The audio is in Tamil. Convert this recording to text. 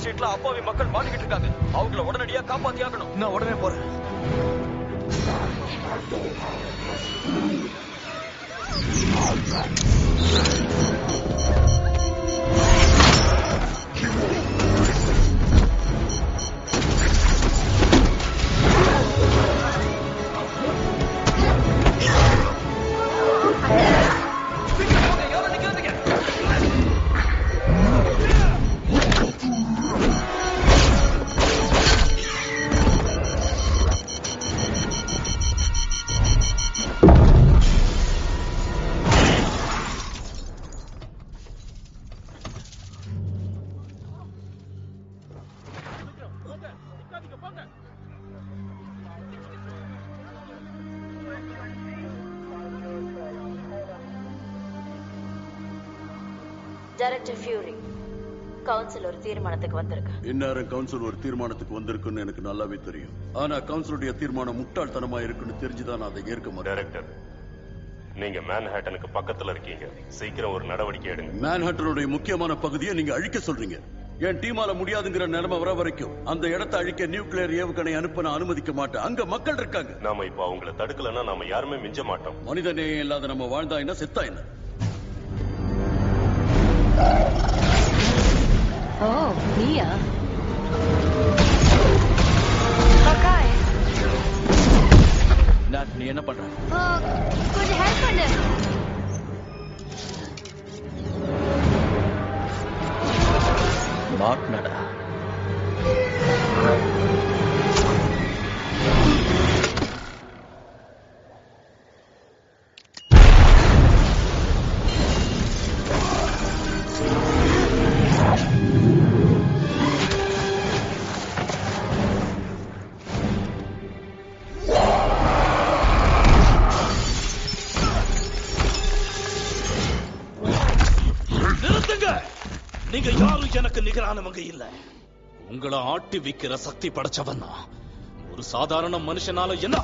ஸ்ட்ரீட்ல அப்பாவி மக்கள் மாட்டிக்கிட்டு இருக்காங்க. அவங்கள உடனடியா காப்பாத்தி ஆகணும். நான் உடனே போறேன். டைரக்டர் ஃபியூரி, கவுன்சில் ஒரு தீர்மானத்துக்கு வந்திருக்கு. இந்நேரம் கவுன்சில் ஒரு தீர்மானத்துக்கு வந்திருக்குன்னு எனக்கு நல்லாவே தெரியும். ஆனா கவுன்சிலுடைய தீர்மானம் முட்டாள்தனமா இருக்குன்னு தெரிஞ்சுதான் அதை ஏற்க மாட்டேன். டைரக்டர், நீங்க மேன்ஹாட்டனுக்கு பக்கத்துல இருக்கீங்க. சீக்கிரம் ஒரு நடவடிக்கை எடுங்க. மேன்ஹாட்டனுடைய முக்கியமான பகுதியை நீங்க அழிக்க சொல்றீங்க. என் டீமால முடியாதுங்கிற நிலைமை வர வரைக்கும் அந்த இடத்தை அழிக்க நியூக்ளியர் ஏவுகணை அனுப்ப நான் அனுமதிக்க மாட்டேன். அங்க மக்கள் இருக்காங்க. நாம இப்ப அவங்களை தடுக்கலன்னா நாம யாருமே மிஞ்ச மாட்டோம். மனிதநேயம் இல்லாத நம்ம வாழ்ந்தா என்ன, செத்தா என்ன? ஓ, நீயா? நீ என்ன பண்ற? கொஞ்சம் ஹெல்ப் பண்ணு. மாட்னடா. நீங்க யாரும் எனக்கு நிகரானவங்க இல்ல. உங்களை ஆட்டி வைக்கிற சக்தி படைச்சவன் தான். ஒரு சாதாரண மனுஷனால என்ன